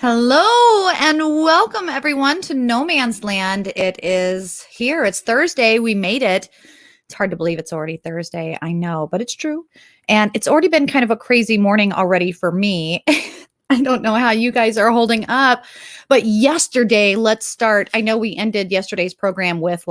Hello and welcome everyone to No Man's Land. It is here. It's Thursday. We made it. It's hard to believe it's already Thursday. I know, but it's true. And it's already been kind of a crazy morning already for me. I don't know how you guys are holding up, but yesterday, let's start. I know we ended yesterday's program with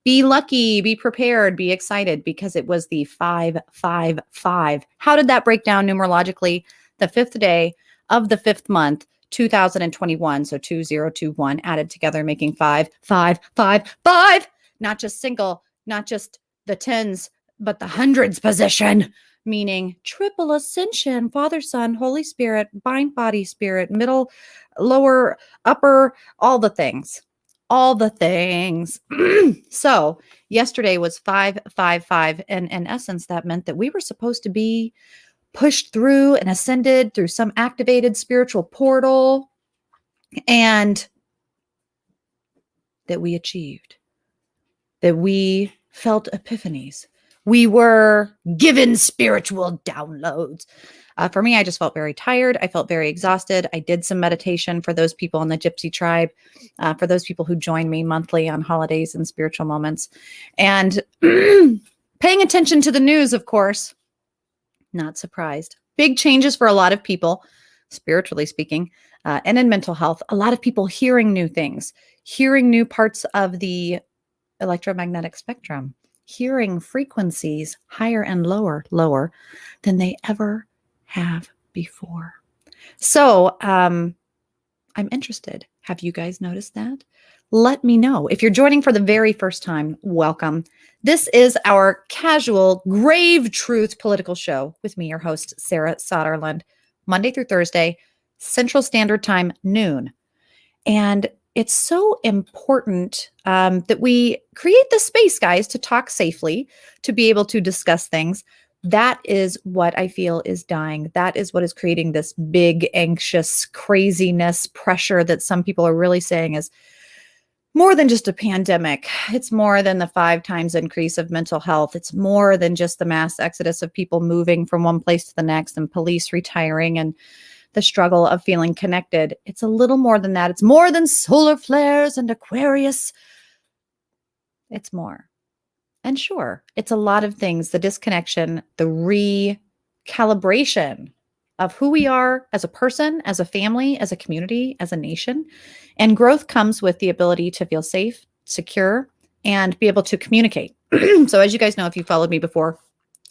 be lucky, be prepared, be excited because it was the 555. How did that break down numerologically? The fifth day of the fifth month, 2021. So 2021 added together, making 5. Not just single, not just the tens, but the hundreds position, meaning triple ascension, Father, Son, Holy Spirit, mind, body, spirit, middle, lower, upper, all the things. All the things. So yesterday was 555. And in essence, that meant that we were supposed to be pushed through and ascended through some activated spiritual portal, and that we achieved, that we felt epiphanies. We were given spiritual downloads. For me, I just felt very tired. I felt very exhausted. I did some meditation for those people in the Gypsy tribe, for those people who join me monthly on holidays and spiritual moments. And paying attention to the news, of course, not surprised. Big changes for a lot of people, spiritually speaking, and in mental health. A lot of people hearing new things, hearing new parts of the electromagnetic spectrum, hearing frequencies higher and lower than they ever have before. So I'm interested. Have you guys noticed that? Let me know. If you're joining for the very first time, welcome. This is our casual, grave truth political show with me, your host, Sarah Soderlund, Monday through Thursday, Central Standard Time, noon. And it's so important that we create the space, guys, to talk safely, to be able to discuss things. That is what I feel is dying. That is what is creating this big, anxious craziness, pressure that some people are really saying is more than just a pandemic. It's more than the 5 times increase of mental health. It's more than just the mass exodus of people moving from one place to the next and police retiring and the struggle of feeling connected. It's a little more than that. It's more than solar flares and Aquarius. It's more. And sure, it's a lot of things, the disconnection, the recalibration of who we are as a person, as a family, as a community, as a nation. And growth comes with the ability to feel safe, secure, and be able to communicate. So as you guys know, if you followed me before,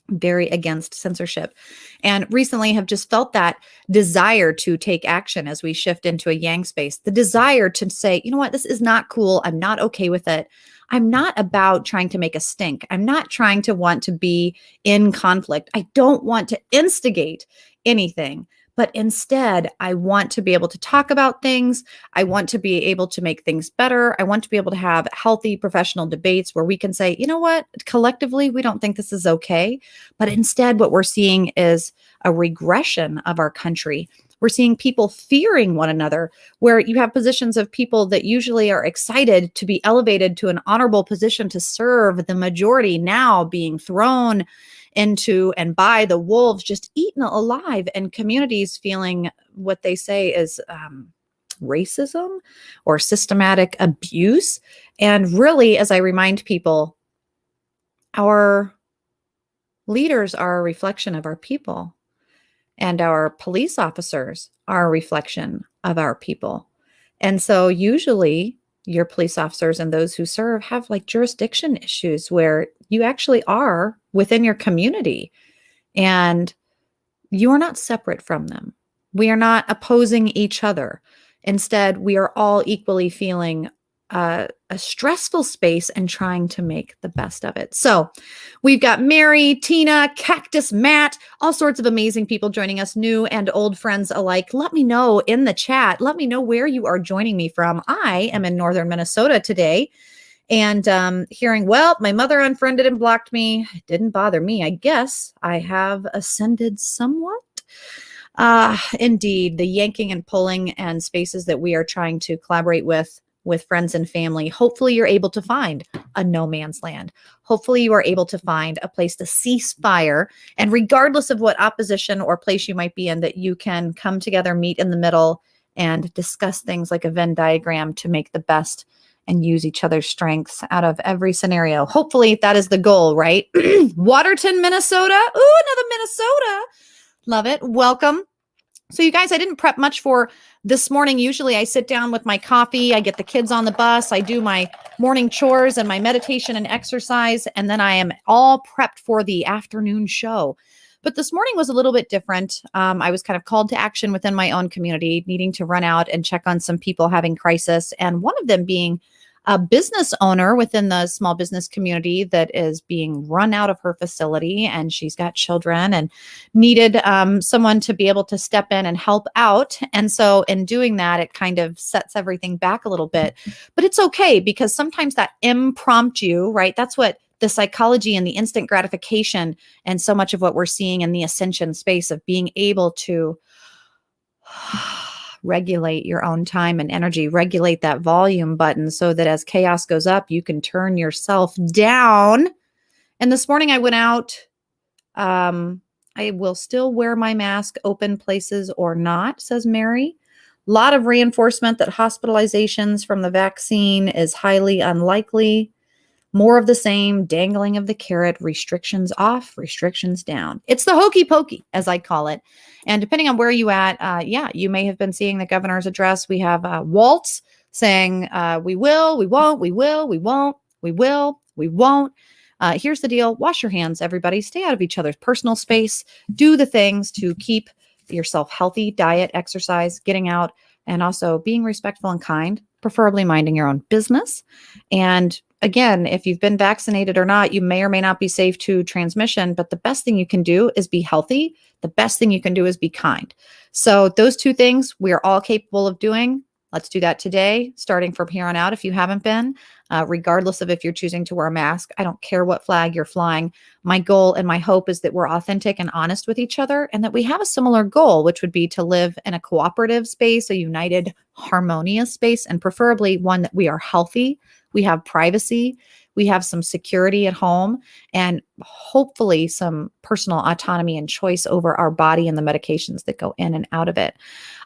very against censorship, and recently have just felt that desire to take action as we shift into a yang space, the desire to say, you know what, this is not cool. I'm not okay with it. I'm not about trying to make a stink. I'm not trying to want to be in conflict. I don't want to instigate anything, but instead I want to be able to talk about things. I want to be able to make things better. I want to be able to have healthy professional debates where we can say, you know what, collectively, we don't think this is okay. But instead, what we're seeing is a regression of our country. We're seeing people fearing one another, where you have positions of people that usually are excited to be elevated to an honorable position to serve the majority, now being thrown into and by the wolves, just eaten alive, and communities feeling what they say is racism or systematic abuse. And really, as I remind people, our leaders are a reflection of our people. And our police officers are a reflection of our people. And so usually your police officers and those who serve have jurisdiction issues where you actually are within your community and you are not separate from them. We are not opposing each other. Instead, we are all equally feeling a stressful space and trying to make the best of it. So we've got Mary, Tina, Cactus, Matt, all sorts of amazing people joining us, new and old friends alike. Let me know in the chat. Let me know where you are joining me from. I am in northern Minnesota today, and hearing, well, my mother unfriended and blocked me. It didn't bother me. I guess I have ascended somewhat. Indeed, the yanking and pulling and spaces that we are trying to collaborate with friends and family. Hopefully you're able to find a no man's land. Hopefully you are able to find a place to cease fire. And regardless of what opposition or place you might be in, that you can come together, meet in the middle, and discuss things like a Venn diagram to make the best and use each other's strengths out of every scenario. Hopefully that is the goal, right? Waterton, Minnesota. Ooh, another Minnesota. Love it. Welcome. So you guys, I didn't prep much for this morning. Usually I sit down with my coffee, I get the kids on the bus, I do my morning chores and my meditation and exercise, and then I am all prepped for the afternoon show. But this morning was a little bit different. I was kind of called to action within my own community, needing to run out and check on some people having crisis, and one of them being a business owner within the small business community that is being run out of her facility, and she's got children and needed someone to be able to step in and help out. And so in doing that, it kind of sets everything back a little bit, but it's okay, because sometimes that impromptu, right? That's what the psychology and the instant gratification and so much of what we're seeing in the ascension space of being able to regulate your own time and energy, regulate that volume button so that as chaos goes up, you can turn yourself down. And this morning I went out. I will still wear my mask, open places or not, says Mary. A lot of reinforcement that hospitalizations from the vaccine is highly unlikely. More of the same, dangling of the carrot, restrictions off, restrictions down. It's the hokey pokey, as I call it. And depending on where you at, you may have been seeing the governor's address. We have Waltz saying, we will, we won't, we will, we won't, we will, we won't. Here's the deal. Wash your hands, everybody. Stay out of each other's personal space. Do the things to keep yourself healthy, diet, exercise, getting out, and also being respectful and kind, preferably minding your own business. And again, if you've been vaccinated or not, you may or may not be safe to transmission, but the best thing you can do is be healthy. The best thing you can do is be kind. So those two things we are all capable of doing. Let's do that today, starting from here on out. If you haven't been, regardless of if you're choosing to wear a mask, I don't care what flag you're flying. My goal and my hope is that we're authentic and honest with each other, and that we have a similar goal, which would be to live in a cooperative space, a united, harmonious space, and preferably one that we are healthy. We have privacy, we have some security at home, and hopefully some personal autonomy and choice over our body and the medications that go in and out of it.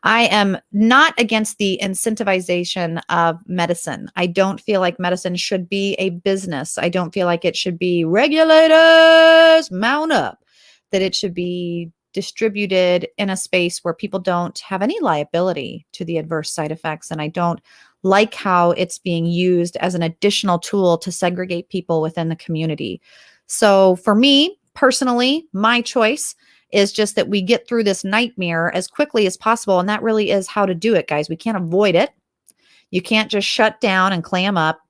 I am not against the incentivization of medicine. I don't feel like medicine should be a business. I don't feel like it should be regulators, mount up, that it should be distributed in a space where people don't have any liability to the adverse side effects. And I don't like how it's being used as an additional tool to segregate people within the community. So for me personally, my choice is just that we get through this nightmare as quickly as possible. And that really is how to do it, guys. We can't avoid it. You can't just shut down and clam up.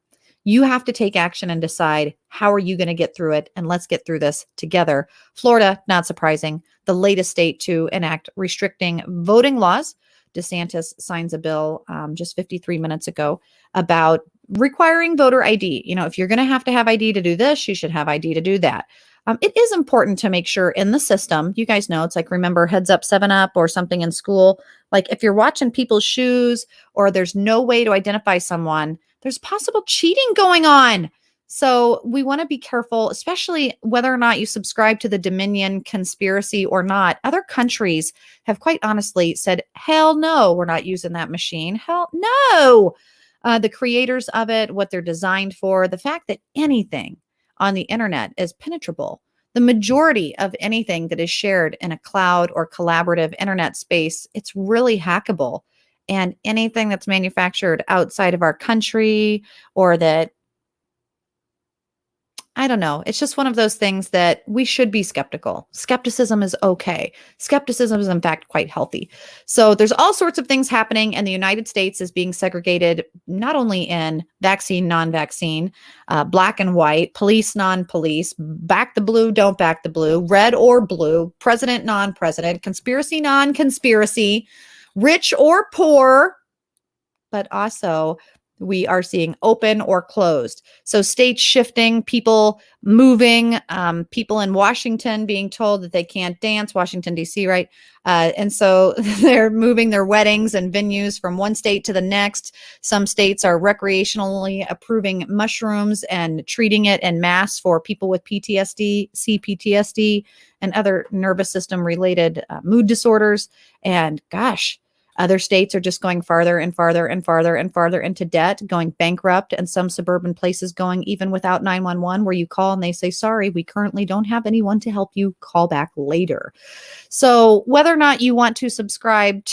You have to take action and decide, how are you going to get through it? And let's get through this together. Florida, not surprising, the latest state to enact restricting voting laws. DeSantis signs a bill just 53 minutes ago about requiring voter ID. You know, if you're going to have ID to do this, you should have ID to do that. It is important to make sure in the system, you guys know, it's like, remember Heads Up 7-Up or something in school. Like if you're watching people's shoes or there's no way to identify someone, there's possible cheating going on. So we want to be careful, especially whether or not you subscribe to the Dominion conspiracy or not. Other countries have quite honestly said, hell no, we're not using that machine. Hell no. The creators of it, what they're designed for, the fact that anything on the internet is penetrable. The majority of anything that is shared in a cloud or collaborative internet space, it's really hackable. And anything that's manufactured outside of our country or that, I don't know. It's just one of those things that we should be skeptical. Skepticism is okay. Skepticism is, in fact, quite healthy. So there's all sorts of things happening, and the United States is being segregated not only in vaccine, non-vaccine, black and white, police, non-police, back the blue, don't back the blue, red or blue, president, non-president, conspiracy, non-conspiracy, rich or poor, but also we are seeing open or closed. So states shifting, people moving, people in Washington being told that they can't dance, Washington, D.C., right? And so they're moving their weddings and venues from one state to the next. Some states are recreationally approving mushrooms and treating it en masse for people with PTSD, CPTSD, and other nervous system related mood disorders. And gosh, Other states are just going farther and farther and farther and farther into debt, going bankrupt, and some suburban places going even without 911, where you call and they say, sorry, we currently don't have anyone to help you, call back later. So whether or not you want to subscribe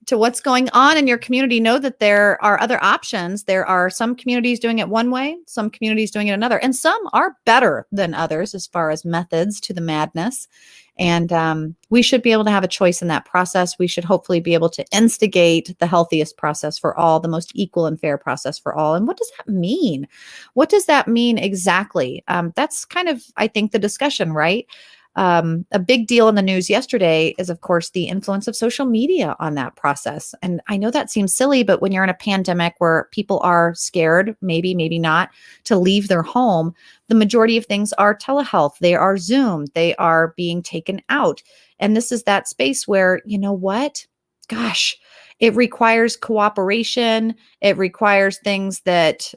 to what's going on in your community, know that there are other options. There are some communities doing it one way, some communities doing it another, and some are better than others as far as methods to the madness. And we should be able to have a choice in that process. We should hopefully be able to instigate the healthiest process for all, the most equal and fair process for all. And what does that mean? What does that mean exactly? That's kind of, I think, the discussion, right? A big deal in the news yesterday is, of course, the influence of social media on that process. And I know that seems silly, but when you're in a pandemic where people are scared, maybe not, to leave their home, the majority of things are telehealth. They are Zoom. They are being taken out. And this is that space where, you know what? Gosh, it requires cooperation. It requires things that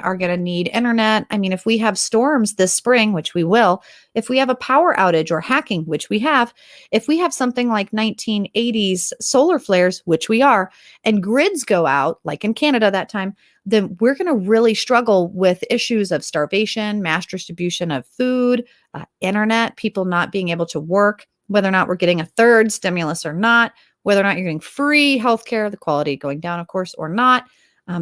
are going to need internet. I mean, if we have storms this spring, which we will, if we have a power outage or hacking, which we have, if we have something like 1980s solar flares, which we are, and grids go out, like in Canada that time, then we're going to really struggle with issues of starvation, mass distribution of food, internet, people not being able to work, whether or not we're getting a third stimulus or not, whether or not you're getting free healthcare, the quality going down, of course, or not.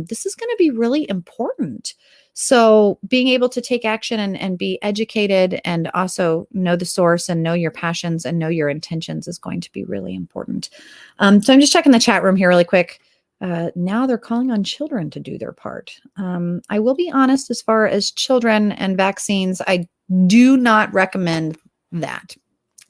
This is going to be really important. So being able to take action and be educated and also know the source and know your passions and know your intentions is going to be really important. So I'm just checking the chat room here really quick. Now they're calling on children to do their part. I will be honest, as far as children and vaccines, I do not recommend that.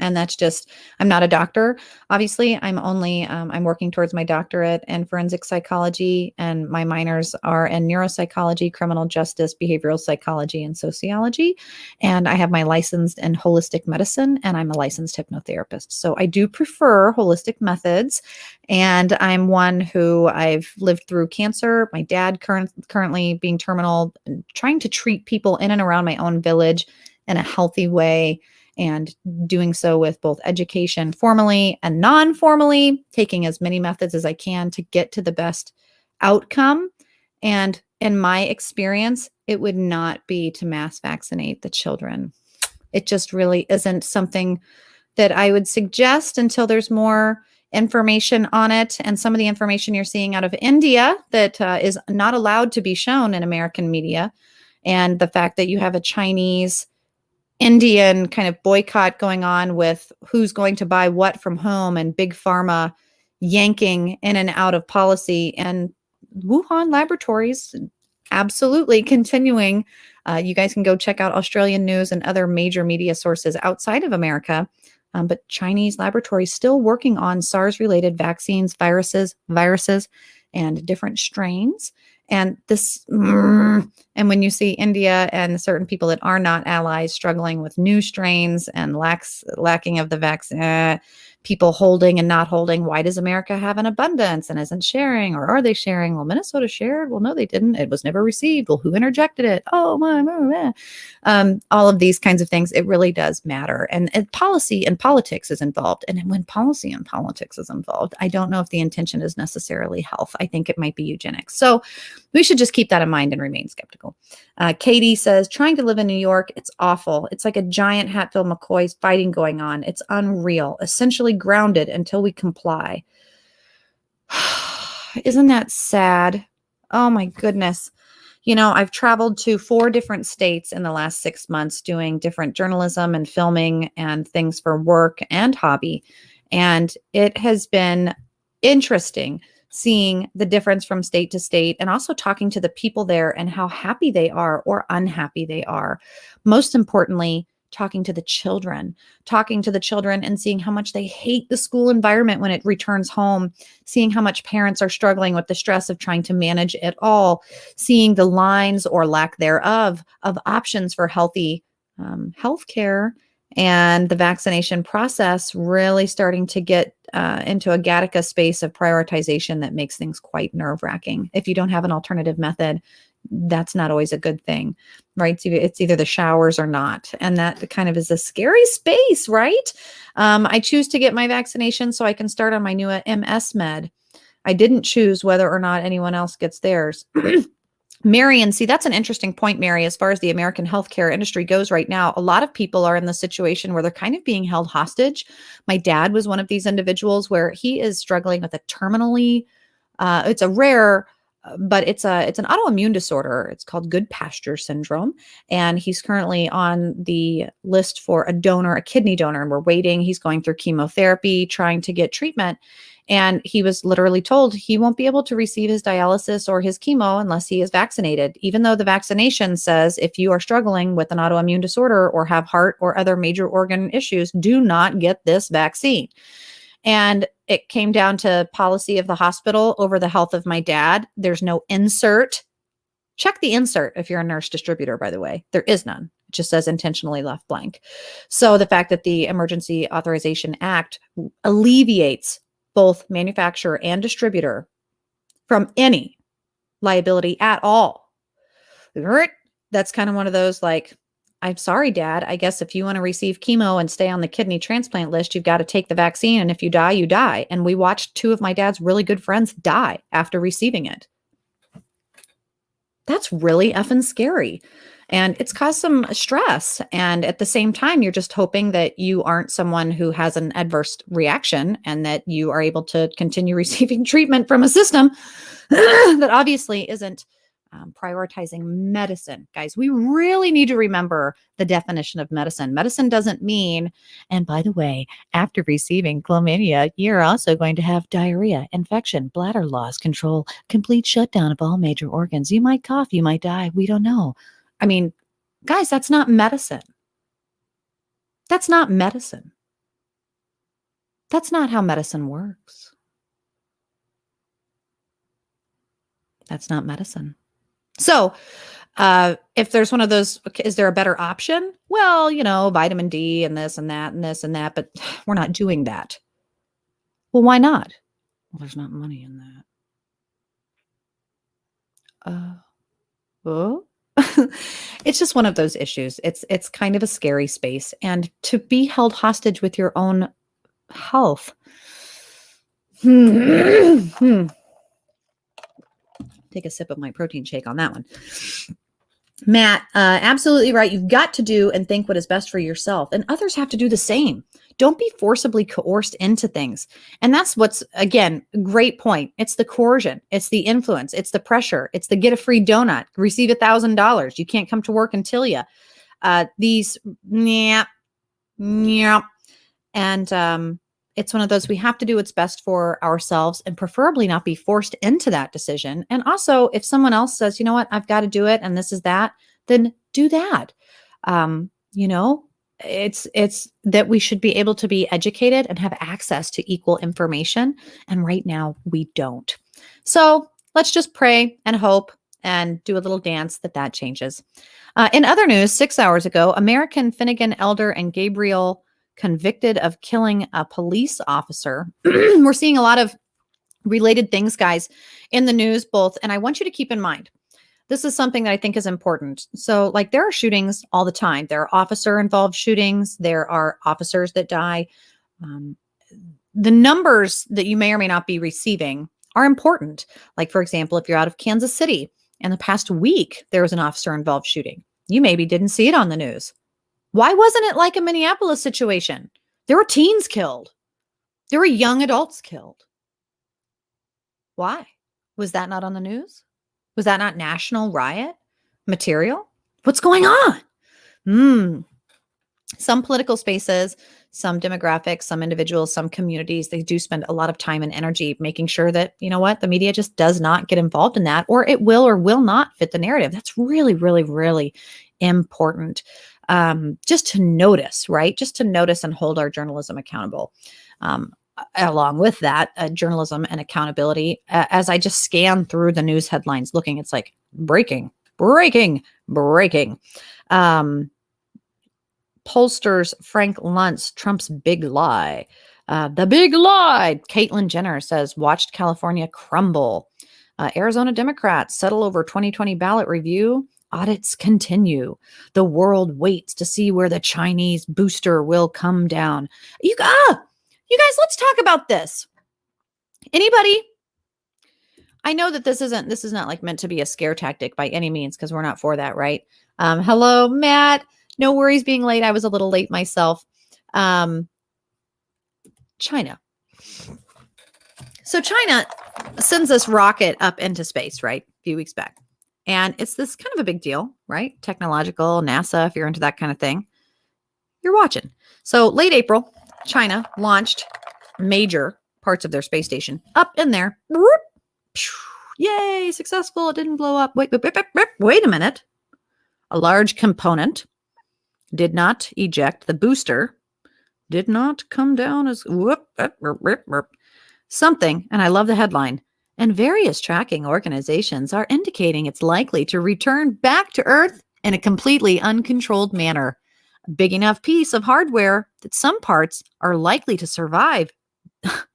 And that's just, I'm not a doctor. Obviously, I'm working towards my doctorate in forensic psychology, and my minors are in neuropsychology, criminal justice, behavioral psychology, and sociology. And I have my license in holistic medicine, and I'm a licensed hypnotherapist. So I do prefer holistic methods. And I'm one who I've lived through cancer. My dad currently being terminal, trying to treat people in and around my own village in a healthy way, and doing so with both education formally and non-formally, taking as many methods as I can to get to the best outcome. And in my experience, it would not be to mass vaccinate the children. It just really isn't something that I would suggest until there's more information on it. And some of the information you're seeing out of India that is not allowed to be shown in American media, and the fact that you have a Chinese Indian kind of boycott going on with who's going to buy what from whom, and big pharma yanking in and out of policy, and Wuhan laboratories absolutely continuing. You guys can go check out Australian news and other major media sources outside of America. But Chinese laboratories still working on SARS-related vaccines, viruses, and different strains. And and when you see India and certain people that are not allies struggling with new strains and lacking of the vaccine, people holding and not holding, why does America have an abundance and isn't sharing? Or are they sharing? Well, Minnesota shared. Well, no, they didn't. It was never received. Well, who interjected it? Oh, my. All of these kinds of things, it really does matter. And policy and politics is involved. And when policy and politics is involved, I don't know if the intention is necessarily health. I think it might be eugenics. So we should just keep that in mind and remain skeptical. Katie says, trying to live in New York, it's awful. It's like a giant Hatfield-McCoy's fighting going on. It's unreal, essentially grounded until we comply. Isn't that sad? Oh my goodness. You know, I've traveled to 4 different states in the last 6 months doing different journalism and filming and things for work and hobby. And it has been interesting seeing the difference from state to state, and also talking to the people there and how happy they are or unhappy they are. Most importantly, talking to the children and seeing how much they hate the school environment when it returns home, seeing how much parents are struggling with the stress of trying to manage it all, seeing the lines or lack thereof of options for healthy healthcare, and the vaccination process really starting to get into a Gattaca space of prioritization that makes things quite nerve-wracking. If you don't have an alternative method, that's not always a good thing, right? It's either the showers or not. And that kind of is a scary space, right? I choose to get my vaccination so I can start on my new MS med. I didn't choose whether or not anyone else gets theirs. Mary, and see, that's an interesting point, Mary, as far as the American healthcare industry goes right now. A lot of people are in the situation where they're kind of being held hostage. My dad was one of these individuals where he is struggling with a terminally, it's a rare, but it's an autoimmune disorder. It's called good pasture syndrome. And he's currently on the list for a kidney donor, and we're waiting. He's going through chemotherapy, trying to get treatment. And he was literally told he won't be able to receive his dialysis or his chemo unless he is vaccinated, even though the vaccination says if you are struggling with an autoimmune disorder or have heart or other major organ issues, do not get this vaccine. And it came down to policy of the hospital over the health of my dad. There's no insert. Check the insert if you're a nurse distributor, by the way. There is none. It just says intentionally left blank. So the fact that the Emergency Authorization Act alleviates both manufacturer and distributor from any liability at all. That's kind of one of those like, I'm sorry, Dad. I guess if you want to receive chemo and stay on the kidney transplant list, you've got to take the vaccine. And if you die, you die. And we watched two of my dad's really good friends die after receiving it. That's really effing scary. And it's caused some stress. And at the same time, you're just hoping that you aren't someone who has an adverse reaction and that you are able to continue receiving treatment from a system that obviously isn't prioritizing medicine. Guys, we really need to remember the definition of medicine. Medicine doesn't mean, and by the way, after receiving chlamydia, you're also going to have diarrhea, infection, bladder loss, control, complete shutdown of all major organs. You might cough, you might die. We don't know. I mean, guys, that's not medicine. That's not medicine. That's not how medicine works. That's not medicine. So if there's one of those, is there a better option? Well, vitamin D and this and that and this and that, but we're not doing that. Well, why not? Well, there's not money in that. Oh. It's just one of those issues. It's kind of a scary space. And to be held hostage with your own health. Take a sip of my protein shake on that one. Matt, absolutely right. You've got to do and think what is best for yourself, and others have to do the same. Don't be forcibly coerced into things. And that's what's, again, great point. It's the coercion. It's the influence. It's the pressure. It's the get a free donut, receive $1,000. You can't come to work until you. And it's one of those, we have to do what's best for ourselves and preferably not be forced into that decision. And also, if someone else says, you know what, I've got to do it and this is that, then do that. It's that we should be able to be educated and have access to equal information. And right now we don't. So let's just pray and hope and do a little dance that changes. In other news, 6 hours ago, American Finnegan Elder and Gabriel convicted of killing a police officer. We're seeing a lot of related things, guys, in the news, both. And I want you to keep in mind, this is something that I think is important. So like there are shootings all the time. There are officer involved shootings. There are officers that die. The numbers that you may or may not be receiving are important. Like, for example, if you're out of Kansas City and the past week, there was an officer involved shooting. You maybe didn't see it on the news. Why wasn't it like a Minneapolis situation? There were teens killed. There were young adults killed. Why? Was that not on the news? Was that not national riot material? What's going on? Some political spaces, some demographics, some individuals, some communities, they do spend a lot of time and energy making sure that, the media just does not get involved in that, or it will or will not fit the narrative. That's really, really, really important. Just to notice, right? Just to notice and hold our journalism accountable. Along with that, journalism and accountability, as I just scan through the news headlines looking, it's like breaking. Pollsters Frank Luntz, Trump's big lie. The big lie. Caitlyn Jenner says, watched California crumble. Arizona Democrats settle over 2020 ballot review. Audits continue. The world waits to see where the Chinese booster will come down. You guys, let's talk about this. Anybody? I know that this is not like meant to be a scare tactic by any means, because we're not for that, right? Hello, Matt. No worries being late. I was a little late myself. China. So China sends this rocket up into space, right? A few weeks back. And it's this kind of a big deal, right? Technological, NASA, if you're into that kind of thing, you're watching. So late April, China launched major parts of their space station up in there. Yay, successful. It didn't blow up. Wait a minute. A large component did not eject. The booster did not come down as something. And I love the headline. And various tracking organizations are indicating it's likely to return back to Earth in a completely uncontrolled manner. A big enough piece of hardware that some parts are likely to survive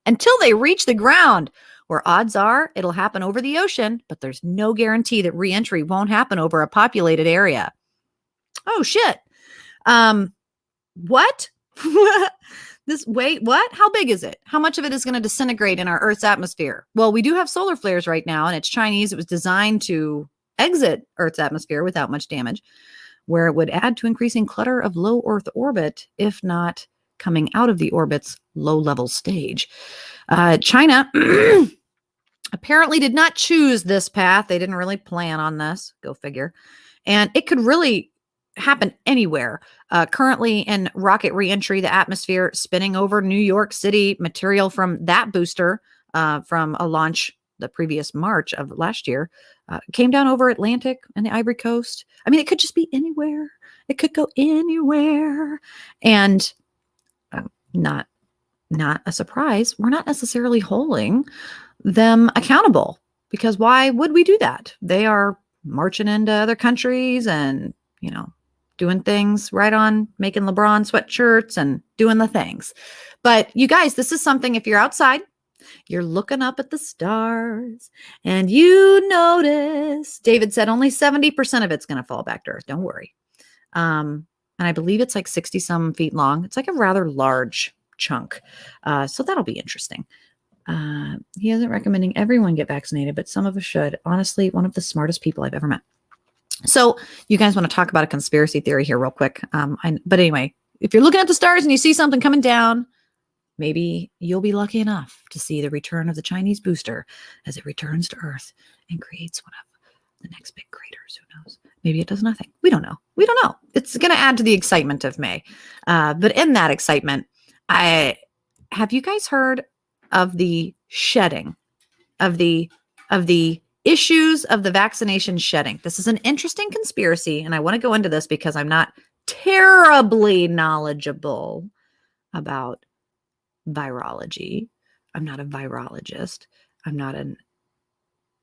until they reach the ground, where odds are it'll happen over the ocean, but there's no guarantee that re-entry won't happen over a populated area. Oh, shit. What? What? How big is it? How much of it is going to disintegrate in our Earth's atmosphere? Well, we do have solar flares right now, and it's Chinese. It was designed to exit Earth's atmosphere without much damage, where it would add to increasing clutter of low Earth orbit, if not coming out of the orbit's low-level stage. China apparently did not choose this path. They didn't really plan on this. Go figure. And it could really happen anywhere. Currently in rocket reentry, the atmosphere spinning over New York City, material from that booster from a launch the previous March of last year came down over Atlantic and the Ivory Coast. I mean, it could just be anywhere. It could go anywhere. And not a surprise, we're not necessarily holding them accountable, because why would we do that? They are marching into other countries and, doing things right on, making LeBron sweatshirts and doing the things. But you guys, this is something, if you're outside, you're looking up at the stars and you notice, David said only 70% of it's going to fall back to Earth. Don't worry. And I believe it's like 60 some feet long. It's like a rather large chunk. So that'll be interesting. He isn't recommending everyone get vaccinated, but some of us should. Honestly, one of the smartest people I've ever met. So you guys want to talk about a conspiracy theory here real quick. But anyway, if you're looking at the stars and you see something coming down, maybe you'll be lucky enough to see the return of the Chinese booster as it returns to Earth and creates one of the next big craters. Who knows? Maybe it does nothing. We don't know. It's going to add to the excitement of May. But in that excitement, have you guys heard of the shedding of the issues of the vaccination shedding? This is an interesting conspiracy, and I want to go into this because I'm not terribly knowledgeable about virology. I'm not a virologist. I'm not an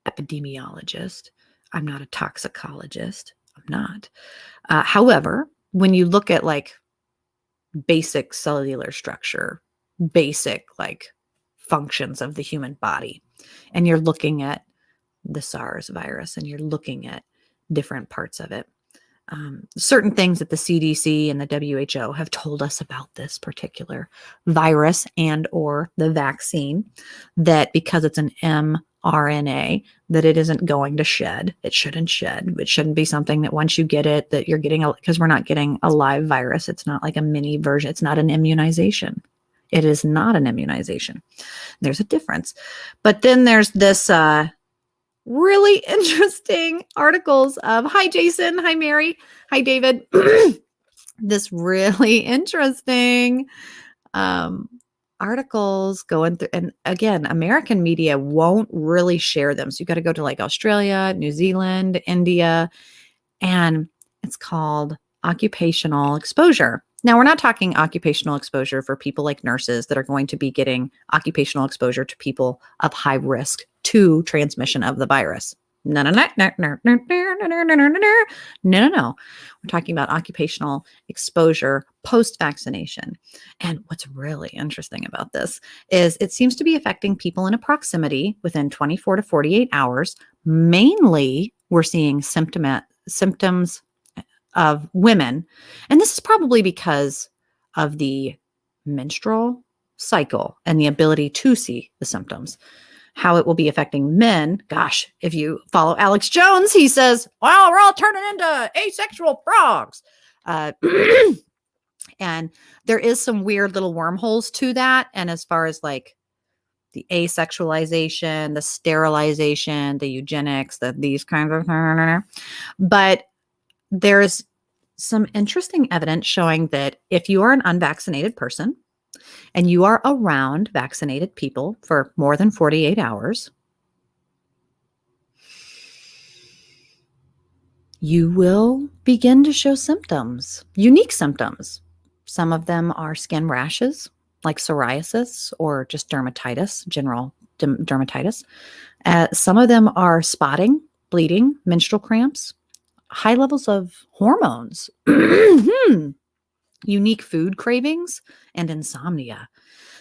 epidemiologist. I'm not a toxicologist. I'm not. However, when you look at like basic cellular structure, basic like functions of the human body, and you're looking at the SARS virus and you're looking at different parts of it, certain things that the CDC and the WHO have told us about this particular virus and or the vaccine, that because it's an mRNA, that it isn't going to shed. It shouldn't shed. It shouldn't be something that once you get it, that you're getting, because we're not getting a live virus. It's not like a mini version. It's not an immunization. It is not an immunization. There's a difference. But then there's this really interesting articles of, hi, Jason. Hi, Mary. Hi, David. This really interesting articles going through. And again, American media won't really share them. So you got to go to like Australia, New Zealand, India, and it's called occupational exposure. Now, we're not talking occupational exposure for people like nurses that are going to be getting occupational exposure to people of high risk to transmission of the virus. No, no, no, no, no, no, no, no, no, no, no, no, no, no. We're talking about occupational exposure post-vaccination. And what's really interesting about this is it seems to be affecting people in a proximity within 24 to 48 hours. Mainly, we're seeing symptoms of women. And this is probably because of the menstrual cycle and the ability to see the symptoms. How it will be affecting men. Gosh, if you follow Alex Jones, he says, well, we're all turning into asexual frogs. Uh, and there is some weird little wormholes to that. And as far as like the asexualization, the sterilization, the eugenics, these kinds of, but there's some interesting evidence showing that if you are an unvaccinated person and you are around vaccinated people for more than 48 hours, you will begin to show symptoms, unique symptoms. Some of them are skin rashes, like psoriasis or just dermatitis, general dermatitis. Some of them are spotting, bleeding, menstrual cramps, high levels of hormones, unique food cravings, and insomnia.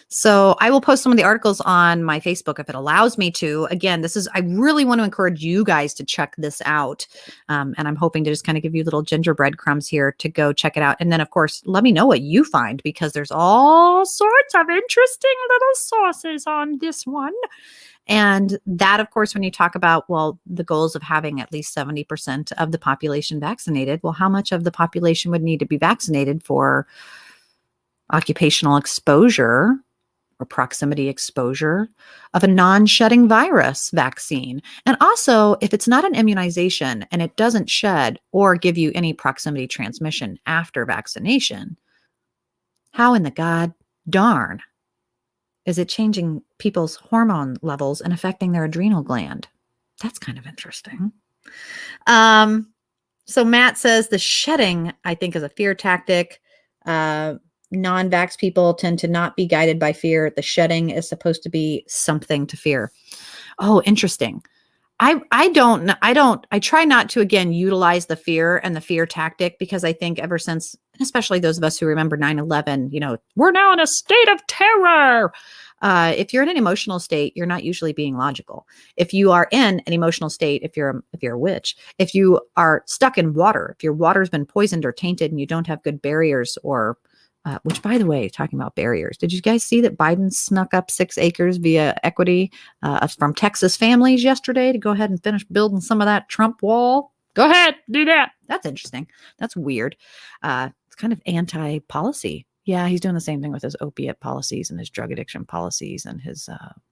So I will post some of the articles on my Facebook if it allows me to. Again, I really want to encourage you guys to check this out. And I'm hoping to just kind of give you little gingerbread crumbs here to go check it out. And then, of course, let me know what you find, because there's all sorts of interesting little sources on this one. And that, of course, when you talk about, well, the goals of having at least 70% of the population vaccinated, well, how much of the population would need to be vaccinated for occupational exposure or proximity exposure of a non-shedding virus vaccine? And also, if it's not an immunization and it doesn't shed or give you any proximity transmission after vaccination, how in the god darn is it changing people's hormone levels and affecting their adrenal gland? That's kind of interesting. So Matt says the shedding, I think, is a fear tactic. Non-vax people tend to not be guided by fear. The shedding is supposed to be something to fear. Oh, interesting. I try not to, again, utilize the fear and the fear tactic, because I think ever since, especially those of us who remember 9/11, we're now in a state of terror. If you're in an emotional state, you're not usually being logical. If you are in an emotional state, if you're a witch, if you are stuck in water, if your water's been poisoned or tainted and you don't have good barriers, or which, by the way, talking about barriers, did you guys see that Biden snuck up 6 acres via equity from Texas families yesterday to go ahead and finish building some of that Trump wall? Go ahead, do that. That's interesting. That's weird. It's kind of anti-policy. Yeah, he's doing the same thing with his opiate policies and his drug addiction policies and his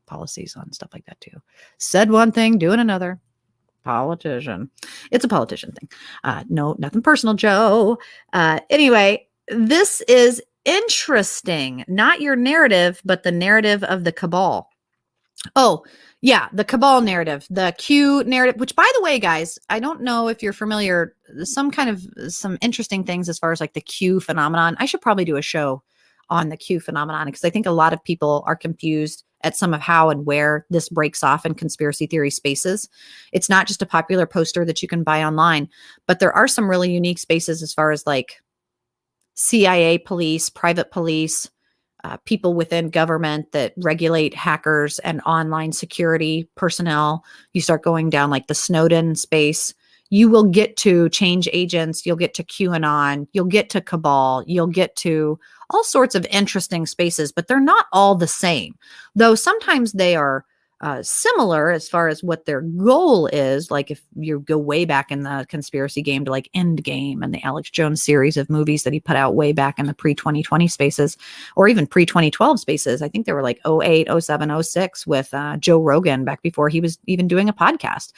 policies on stuff like that too. Said one thing, doing another. Politician. It's a politician thing. No, nothing personal, Joe. Anyway, this is interesting. Not your narrative, but the narrative of the cabal. Oh, yeah, the cabal narrative, the Q narrative, which, by the way, guys, I don't know if you're familiar, some interesting things as far as like the Q phenomenon. I should probably do a show on the Q phenomenon, because I think a lot of people are confused at some of how and where this breaks off in conspiracy theory spaces. It's not just a popular poster that you can buy online, but there are some really unique spaces as far as like CIA police, private police, people within government that regulate hackers and online security personnel. You start going down like the Snowden space, you will get to change agents, you'll get to QAnon, you'll get to cabal, you'll get to all sorts of interesting spaces, but they're not all the same. Though sometimes they are similar as far as what their goal is. Like if you go way back in the conspiracy game to like Endgame and the Alex Jones series of movies that he put out way back in the pre-2020 spaces, or even pre-2012 spaces. I think they were like 08, 07, 06 with Joe Rogan back before he was even doing a podcast.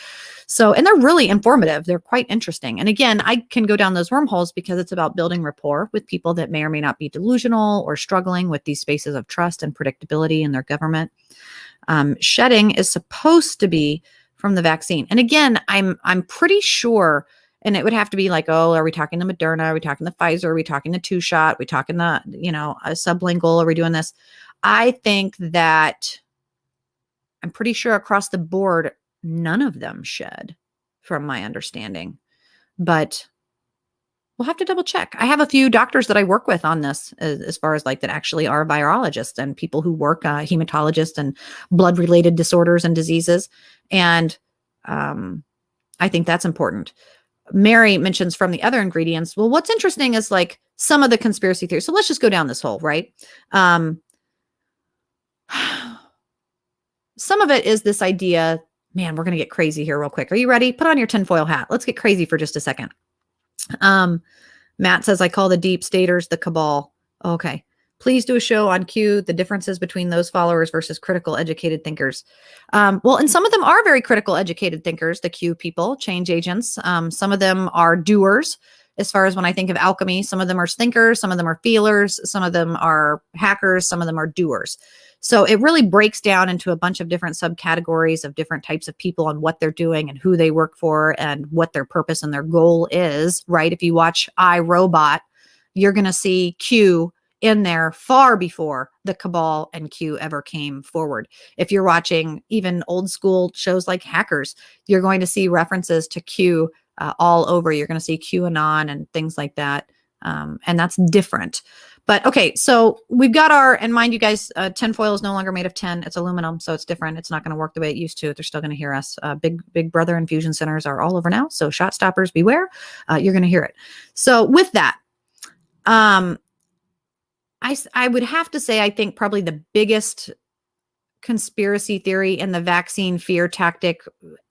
So, and they're really informative. They're quite interesting. And again, I can go down those wormholes because it's about building rapport with people that may or may not be delusional or struggling with these spaces of trust and predictability in their government. Shedding is supposed to be from the vaccine. And again, I'm pretty sure, and it would have to be like, oh, are we talking the Moderna? Are we talking the Pfizer? Are we talking the 2-shot? Are we talking the, a sublingual? Are we doing this? I think that I'm pretty sure across the board, none of them shed. from my understanding, but we'll have to double check. I have a few doctors that I work with on this as far as like that actually are virologists and people who work hematologists and blood related disorders and diseases. And I think that's important. Mary mentions from the other ingredients. Well, what's interesting is like some of the conspiracy theories. So let's just go down this hole, right? Some of it is this idea, man, we're going to get crazy here real quick. Are you ready? Put on your tinfoil hat. Let's get crazy for just a second. Matt says, I call the deep staters the cabal. Okay. Please do a show on Q, the differences between those followers versus critical educated thinkers. Well, and some of them are very critical educated thinkers, the Q people, change agents. Some of them are doers. As far as when I think of alchemy, some of them are thinkers, some of them are feelers, some of them are hackers, some of them are doers. So it really breaks down into a bunch of different subcategories of different types of people and what they're doing and who they work for and what their purpose and their goal is, right? If you watch iRobot, you're going to see Q in there far before the cabal and Q ever came forward. If you're watching even old school shows like Hackers, you're going to see references to Q all over. You're going to see QAnon and things like that. And that's different. But okay, so we've got our, and mind you guys, tinfoil is no longer made of tin. It's aluminum, so it's different. It's not going to work the way it used to. They're still going to hear us. Big Brother infusion centers are all over now. So shot stoppers, beware. You're going to hear it. So with that, I would have to say, I think probably the biggest conspiracy theory in the vaccine fear tactic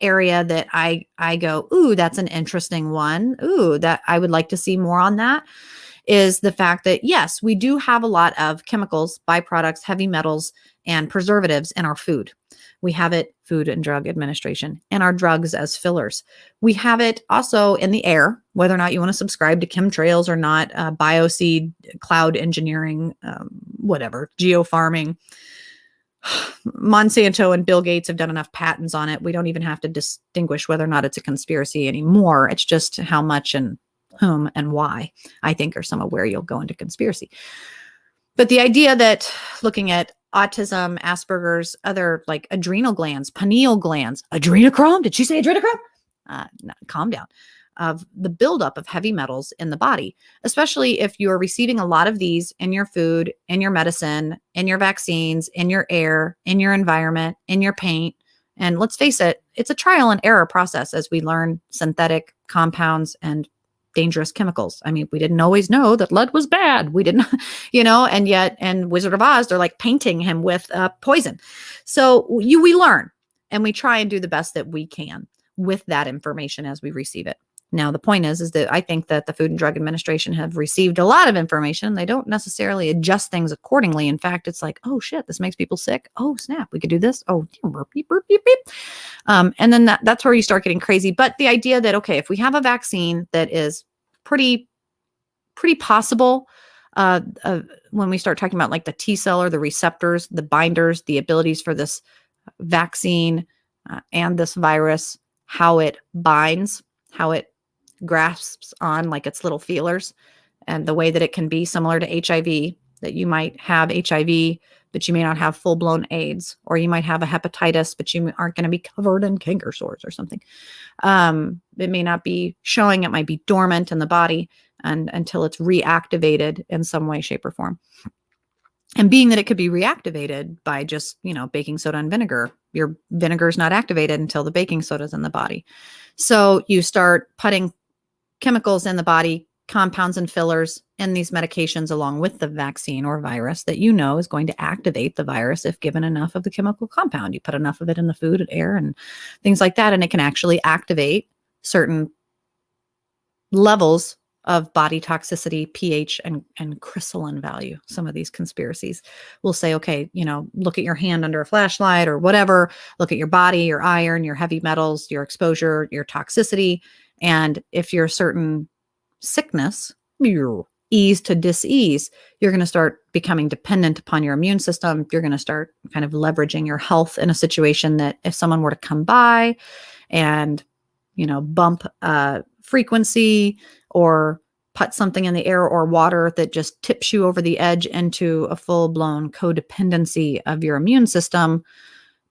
area that I go, ooh, that's an interesting one. Ooh, that I would like to see more on that is the fact that, yes, we do have a lot of chemicals, byproducts, heavy metals, and preservatives in our food. We have it, Food and Drug Administration, and our drugs as fillers. We have it also in the air, whether or not you want to subscribe to chemtrails or not, bioseed, cloud engineering, whatever, geofarming. Monsanto and Bill Gates have done enough patents on it. We don't even have to distinguish whether or not it's a conspiracy anymore. It's just how much and whom and why, I think, are some of where you'll go into conspiracy. But the idea that looking at autism, Asperger's, other like adrenal glands, pineal glands, adrenochrome, did she say adrenochrome? No, calm down. Of the buildup of heavy metals in the body, especially if you're receiving a lot of these in your food, in your medicine, in your vaccines, in your air, in your environment, in your paint. And let's face it, it's a trial and error process as we learn synthetic compounds and dangerous chemicals. I mean, we didn't always know that lead was bad. We didn't, and yet in Wizard of Oz, they're like painting him with poison. So we learn and we try and do the best that we can with that information as we receive it. Now, the point is that I think that the Food and Drug Administration have received a lot of information. They don't necessarily adjust things accordingly. In fact, it's like, oh, shit, this makes people sick. Oh, snap, we could do this. Oh, burp, beep, burp, beep, beep. And then that's where you start getting crazy. But the idea that, okay, if we have a vaccine that is pretty possible, when we start talking about like the T cell or the receptors, the binders, the abilities for this vaccine and this virus, how it binds, how it grasps on like its little feelers, and the way that it can be similar to HIV, that you might have HIV, but you may not have full-blown AIDS, or you might have a hepatitis, but you aren't going to be covered in canker sores or something. It may not be showing, it might be dormant in the body and until it's reactivated in some way, shape, or form. And being that it could be reactivated by just, baking soda and vinegar, your vinegar is not activated until the baking soda is in the body. So you start putting chemicals in the body, compounds and fillers in these medications along with the vaccine or virus that is going to activate the virus if given enough of the chemical compound. You put enough of it in the food and air and things like that, and it can actually activate certain levels of body toxicity, pH, and crystalline value. Some of these conspiracies will say, okay, look at your hand under a flashlight or whatever, look at your body, your iron, your heavy metals, your exposure, your toxicity. And if you're a certain sickness, ease to dis-ease, you're going to start becoming dependent upon your immune system. You're going to start kind of leveraging your health in a situation that if someone were to come by and, bump frequency or put something in the air or water that just tips you over the edge into a full-blown codependency of your immune system,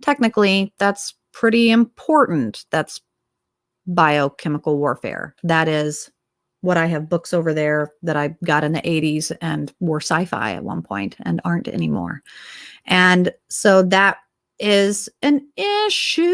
technically that's pretty important. That's biochemical warfare. That is what I have books over there that I got in the 80s and were sci-fi at one point and aren't anymore. And so that is an issue.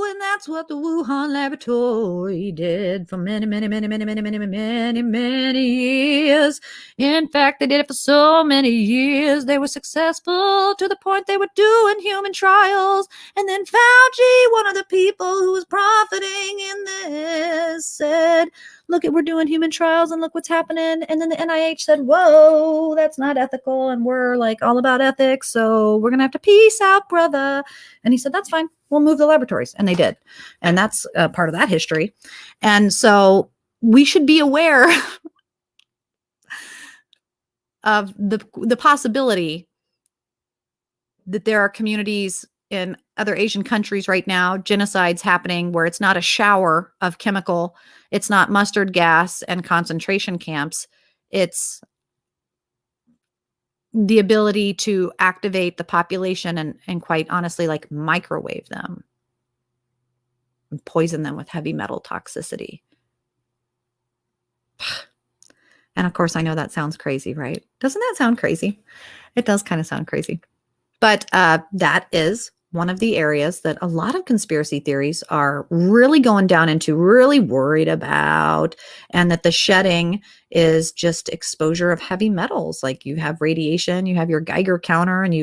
And that's what the Wuhan laboratory did for many, many, many, many, many, many, many, many years. In fact, they did it for so many years. They were successful to the point they were doing human trials. And then Fauci, one of the people who was profiting in this, said, look, we're doing human trials and look what's happening. And then the NIH said, whoa, that's not ethical. And we're like all about ethics. So we're going to have to peace out, brother. And he said, that's fine. We'll move the laboratories. And they did. And that's part of that history. And so we should be aware of the possibility that there are communities in other Asian countries right now, genocides happening where it's not a shower of chemical, it's not mustard gas and concentration camps, it's the ability to activate the population and quite honestly, like microwave them and poison them with heavy metal toxicity. And of course, I know that sounds crazy, right? Doesn't that sound crazy? It does kind of sound crazy. But that is one of the areas that a lot of conspiracy theories are really going down into, really worried about, and that the shedding is just exposure of heavy metals. Like you have radiation, you have your Geiger counter, and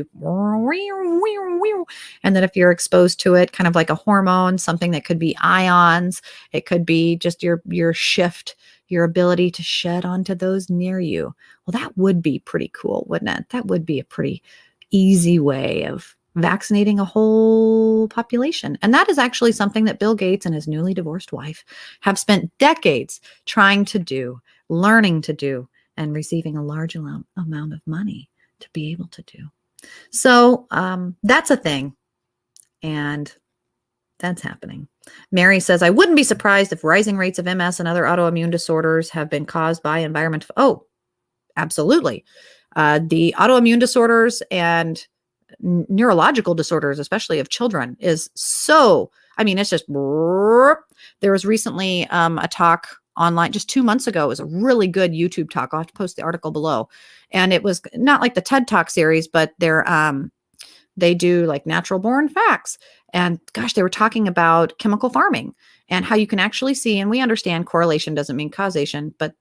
and then if you're exposed to it, kind of like a hormone, something that could be ions, it could be just your shift, your ability to shed onto those near you. Well, that would be pretty cool, wouldn't it? That would be a pretty easy way of vaccinating a whole population. And that is actually something that Bill Gates and his newly divorced wife have spent decades trying to do, learning to do, and receiving a large amount of money to be able to do. So that's a thing. And that's happening. Mary says, I wouldn't be surprised if rising rates of MS and other autoimmune disorders have been caused by environmental. Oh, absolutely. The autoimmune disorders and neurological disorders, especially of children, is so, I mean, it's just, there was recently a talk online just 2 months ago. It was a really good YouTube talk. I'll have to post the article below. And it was not like the TED Talk series, but they do like natural born facts. And gosh, they were talking about chemical farming and how you can actually see, and we understand correlation doesn't mean causation, but